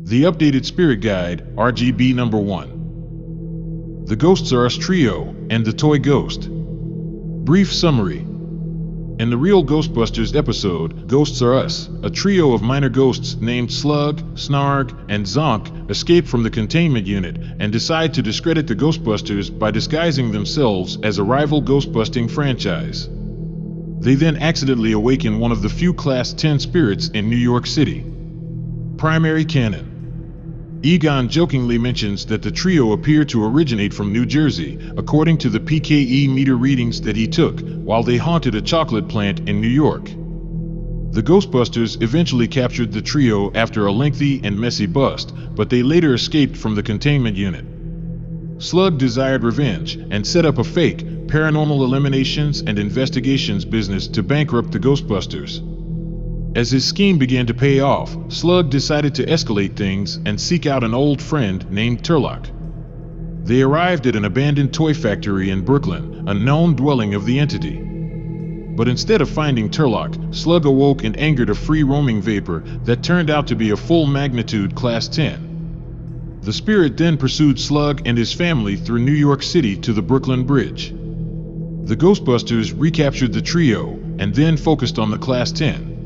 The updated spirit guide, RGB number 1. The Ghosts Are Us Trio and the Toy Ghost. Brief summary. In the real Ghostbusters episode, Ghosts Are Us, a trio of minor ghosts named Slug, Snarg, and Zonk escape from the Containment Unit and decide to discredit the Ghostbusters by disguising themselves as a rival ghostbusting franchise. They then accidentally awaken one of the few Class 10 spirits in New York City. Primary canon. Egon jokingly mentions that the trio appear to originate from New Jersey, according to the PKE meter readings that he took while they haunted a chocolate plant in New York. The Ghostbusters eventually captured the trio after a lengthy and messy bust, but they later escaped from the Containment Unit. Slug desired revenge and set up a fake paranormal eliminations and investigations business to bankrupt the Ghostbusters. As his scheme began to pay off, Slug decided to escalate things and seek out an old friend named Turlock. They arrived at an abandoned toy factory in Brooklyn, a known dwelling of the entity. But instead of finding Turlock, Slug awoke and angered a free-roaming vapor that turned out to be a full-magnitude Class 10. The spirit then pursued Slug and his family through New York City to the Brooklyn Bridge. The Ghostbusters recaptured the trio and then focused on the Class 10.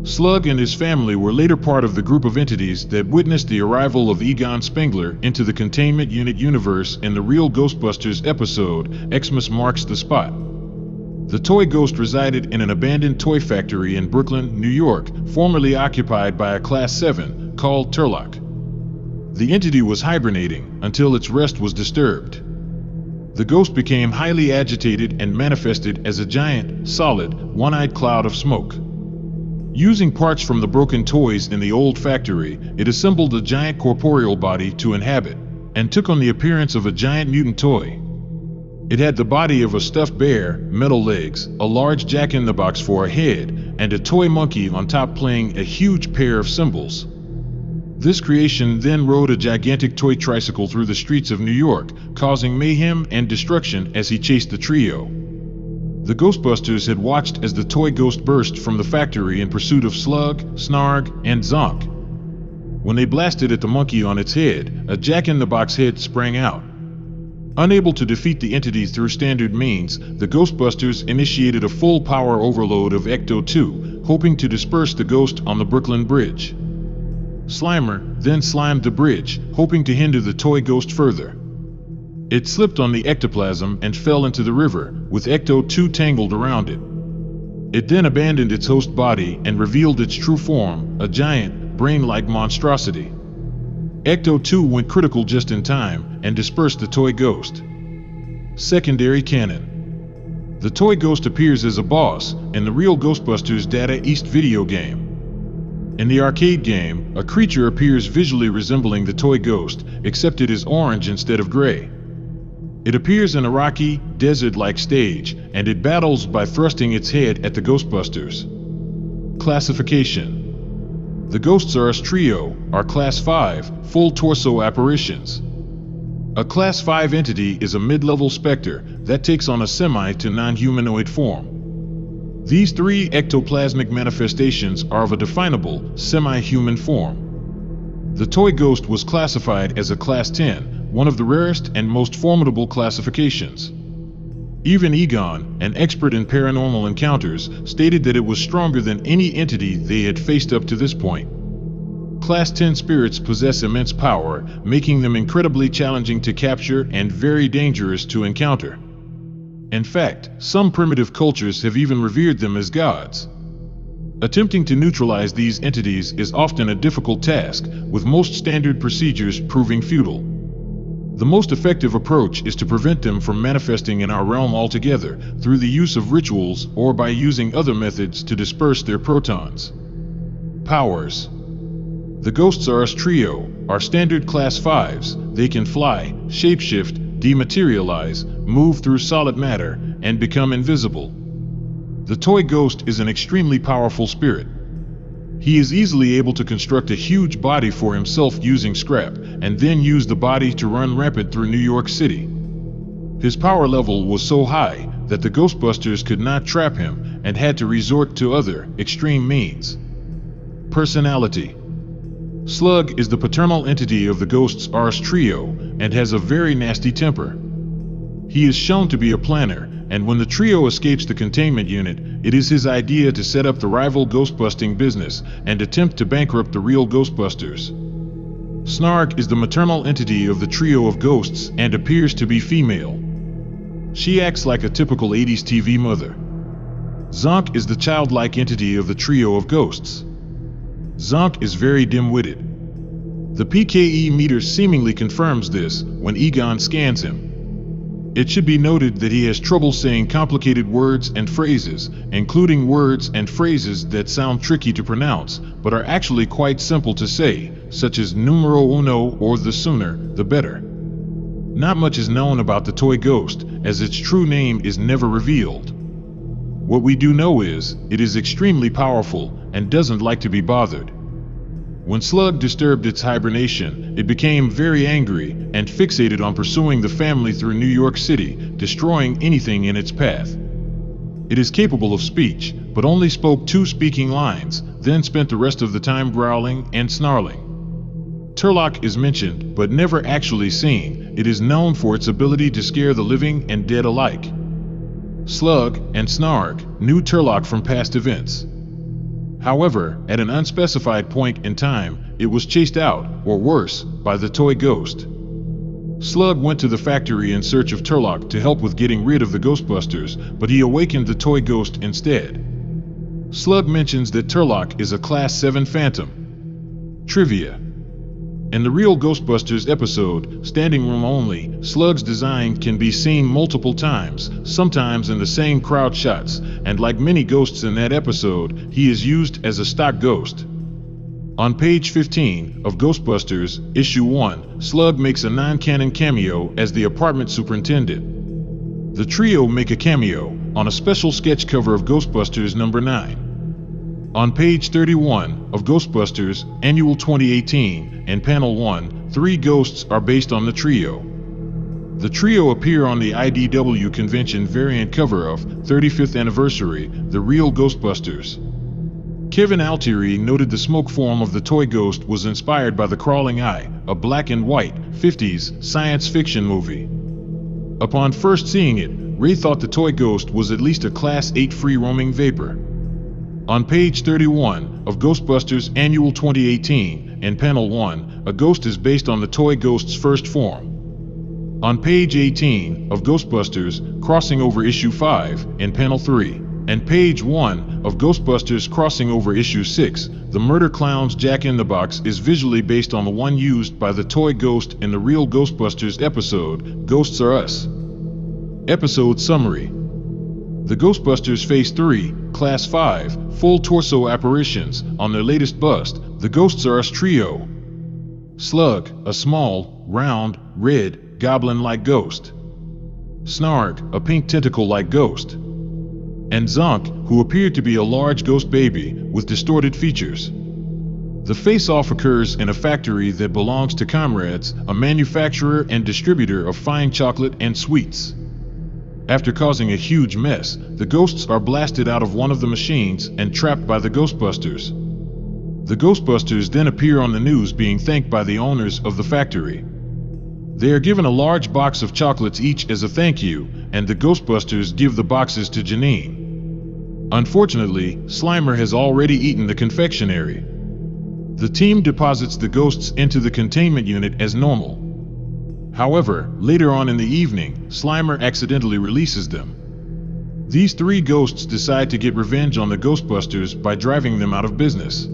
Slug and his family were later part of the group of entities that witnessed the arrival of Egon Spengler into the Containment Unit universe in the real Ghostbusters episode, Xmas Marks the Spot. The toy ghost resided in an abandoned toy factory in Brooklyn, New York, formerly occupied by a Class 7 called Turlock. The entity was hibernating until its rest was disturbed. The ghost became highly agitated and manifested as a giant, solid, one-eyed cloud of smoke. Using parts from the broken toys in the old factory, it assembled a giant corporeal body to inhabit, and took on the appearance of a giant mutant toy. It had the body of a stuffed bear, metal legs, a large jack-in-the-box for a head, and a toy monkey on top playing a huge pair of cymbals. This creation then rode a gigantic toy tricycle through the streets of New York, causing mayhem and destruction as he chased the trio. The Ghostbusters had watched as the toy ghost burst from the factory in pursuit of Slug, Snarg, and Zonk. When they blasted at the monkey on its head, a jack-in-the-box head sprang out. Unable to defeat the entity through standard means, the Ghostbusters initiated a full power overload of Ecto-2, hoping to disperse the ghost on the Brooklyn Bridge. Slimer then slimed the bridge, hoping to hinder the toy ghost further. It slipped on the ectoplasm and fell into the river, with Ecto-2 tangled around it. It then abandoned its host body and revealed its true form, a giant, brain-like monstrosity. Ecto-2 went critical just in time and dispersed the toy ghost. Secondary canon. The toy ghost appears as a boss in the real Ghostbusters Data East video game. In the arcade game, a creature appears visually resembling the toy ghost, except it is orange instead of gray. It appears in a rocky, desert-like stage, and it battles by thrusting its head at the Ghostbusters. Classification. The Ghosts Are Us Trio are Class 5, full torso apparitions. A Class 5 entity is a mid-level specter that takes on a semi to non-humanoid form. These three ectoplasmic manifestations are of a definable, semi-human form. The toy ghost was classified as a Class 10, one of the rarest and most formidable classifications. Even Egon, an expert in paranormal encounters, stated that it was stronger than any entity they had faced up to this point. Class 10 spirits possess immense power, making them incredibly challenging to capture and very dangerous to encounter. In fact, some primitive cultures have even revered them as gods. Attempting to neutralize these entities is often a difficult task, with most standard procedures proving futile. The most effective approach is to prevent them from manifesting in our realm altogether through the use of rituals or by using other methods to disperse their protons. Powers. The Ghosts Are Us Trio are standard Class 5s. They can fly, shapeshift, dematerialize, move through solid matter, and become invisible. The toy ghost is an extremely powerful spirit. He is easily able to construct a huge body for himself using scrap, and then use the body to run rampant through New York City. His power level was so high that the Ghostbusters could not trap him and had to resort to other, extreme means. Personality. Slug is the paternal entity of the Ghost's Rs trio and has a very nasty temper. He is shown to be a planner, and when the trio escapes the containment unit, it is his idea to set up the rival ghostbusting business and attempt to bankrupt the real Ghostbusters. Snarg is the maternal entity of the trio of ghosts and appears to be female. She acts like a typical 80s TV mother. Zonk is the childlike entity of the trio of ghosts. Zonk is very dim-witted. The PKE meter seemingly confirms this when Egon scans him. It should be noted that he has trouble saying complicated words and phrases, including words and phrases that sound tricky to pronounce, but are actually quite simple to say, such as numero uno or the sooner, the better. Not much is known about the toy ghost, as its true name is never revealed. What we do know is, it is extremely powerful and doesn't like to be bothered. When Slug disturbed its hibernation, it became very angry and fixated on pursuing the family through New York City, destroying anything in its path. It is capable of speech, but only spoke 2 speaking lines, then spent the rest of the time growling and snarling. Turlock is mentioned, but never actually seen. It is known for its ability to scare the living and dead alike. Slug and Snarg knew Turlock from past events. However, at an unspecified point in time, it was chased out, or worse, by the toy ghost. Slug went to the factory in search of Turlock to help with getting rid of the Ghostbusters, but he awakened the toy ghost instead. Slug mentions that Turlock is a Class 7 Phantom. Trivia. In the real Ghostbusters episode, Standing Room Only, Slug's design can be seen multiple times, sometimes in the same crowd shots, and like many ghosts in that episode, he is used as a stock ghost. On page 15 of Ghostbusters, Issue 1, Slug makes a non-canon cameo as the apartment superintendent. The trio make a cameo on a special sketch cover of Ghostbusters number 9. On page 31 of Ghostbusters, Annual 2018, and Panel 1, 3 ghosts are based on the trio. The trio appear on the IDW convention variant cover of 35th Anniversary, The Real Ghostbusters. Kevin Altieri noted the smoke form of the toy ghost was inspired by The Crawling Eye, a black and white 50s science fiction movie. Upon first seeing it, Ray thought the toy ghost was at least a Class 8 free-roaming vapor. On page 31 of Ghostbusters Annual 2018 and Panel 1, a ghost is based on the toy ghost's first form. On page 18 of Ghostbusters Crossing Over Issue 5 and Panel 3, and page 1 of Ghostbusters Crossing Over Issue 6, the Murder Clown's Jack-in-the-Box is visually based on the one used by the toy ghost in the real Ghostbusters episode, Ghosts Are Us. Episode Summary. The Ghostbusters Phase 3, Class 5, full torso apparitions on their latest bust, the Ghosts Are Us trio. Slug, a small, round, red, goblin-like ghost. Snarg, a pink tentacle-like ghost. And Zonk, who appeared to be a large ghost baby with distorted features. The face-off occurs in a factory that belongs to Comrades, a manufacturer and distributor of fine chocolate and sweets. After causing a huge mess, the ghosts are blasted out of one of the machines and trapped by the Ghostbusters. The Ghostbusters then appear on the news being thanked by the owners of the factory. They are given a large box of chocolates each as a thank you, and the Ghostbusters give the boxes to Janine. Unfortunately, Slimer has already eaten the confectionery. The team deposits the ghosts into the containment unit as normal. However, later on in the evening, Slimer accidentally releases them. These 3 ghosts decide to get revenge on the Ghostbusters by driving them out of business.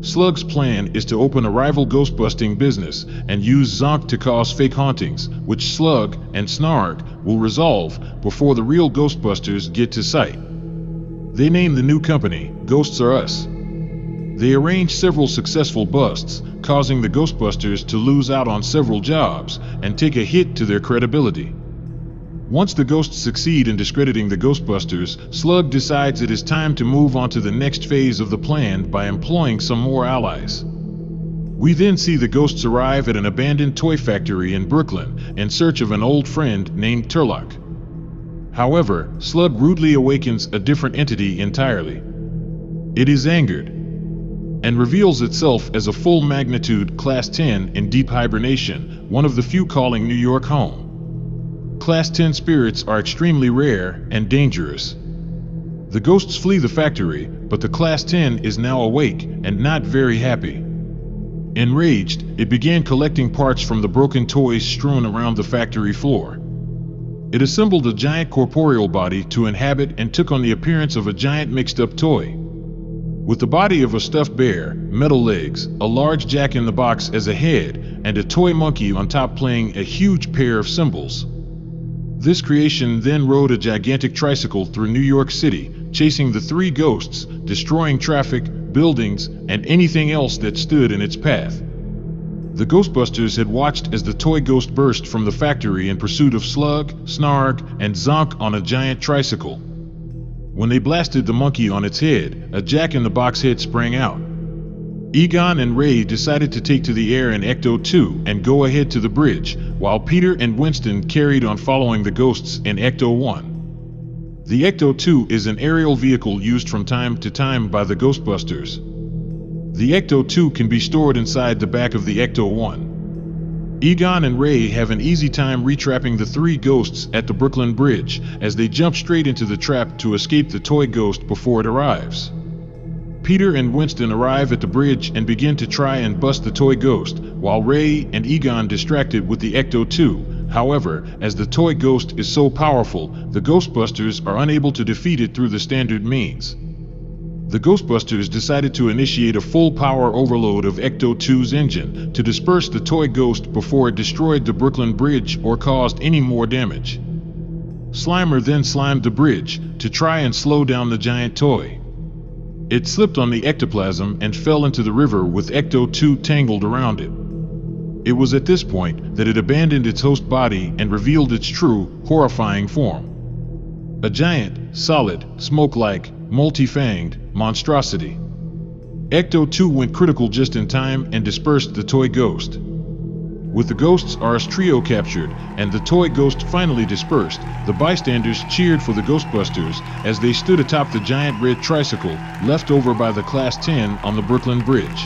Slug's plan is to open a rival ghostbusting business and use Zonk to cause fake hauntings, which Slug and Snarg will resolve before the real Ghostbusters get to sight. They name the new company Ghosts Are Us. They arrange several successful busts, causing the Ghostbusters to lose out on several jobs and take a hit to their credibility. Once the ghosts succeed in discrediting the Ghostbusters, Slug decides it is time to move on to the next phase of the plan by employing some more allies. We then see the ghosts arrive at an abandoned toy factory in Brooklyn in search of an old friend named Turlock. However, Slug rudely awakens a different entity entirely. It is angered. and reveals itself as a full magnitude Class 10 in deep hibernation, one of the few calling New York home. Class 10 spirits are extremely rare and dangerous. The ghosts flee the factory, but the Class 10 is now awake and not very happy. Enraged, it began collecting parts from the broken toys strewn around the factory floor. It assembled a giant corporeal body to inhabit and took on the appearance of a giant mixed-up toy. With the body of a stuffed bear, metal legs, a large jack-in-the-box as a head, and a toy monkey on top playing a huge pair of cymbals. This creation then rode a gigantic tricycle through New York City, chasing the three ghosts, destroying traffic, buildings, and anything else that stood in its path. The Ghostbusters had watched as the toy ghost burst from the factory in pursuit of Slug, Snarg, and Zonk on a giant tricycle. When they blasted the monkey on its head, a jack-in-the-box head sprang out. Egon and Ray decided to take to the air in Ecto-2 and go ahead to the bridge, while Peter and Winston carried on following the ghosts in Ecto-1. The Ecto-2 is an aerial vehicle used from time to time by the Ghostbusters. The Ecto-2 can be stored inside the back of the Ecto-1. Egon and Ray have an easy time retrapping the three ghosts at the Brooklyn Bridge, as they jump straight into the trap to escape the toy ghost before it arrives. Peter and Winston arrive at the bridge and begin to try and bust the toy ghost, while Ray and Egon distracted with the Ecto-2. However, as the toy ghost is so powerful, the Ghostbusters are unable to defeat it through the standard means. The Ghostbusters decided to initiate a full power overload of Ecto-2's engine to disperse the toy ghost before it destroyed the Brooklyn Bridge or caused any more damage. Slimer then slimed the bridge to try and slow down the giant toy. It slipped on the ectoplasm and fell into the river with Ecto-2 tangled around it. It was at this point that it abandoned its host body and revealed its true, horrifying form. A giant, solid, smoke-like, multi-fanged monstrosity. Ecto-2 went critical just in time and dispersed the toy ghost. With the Ghosts R Us trio captured and the toy ghost finally dispersed, the bystanders cheered for the Ghostbusters as they stood atop the giant red tricycle left over by the Class 10 on the Brooklyn Bridge.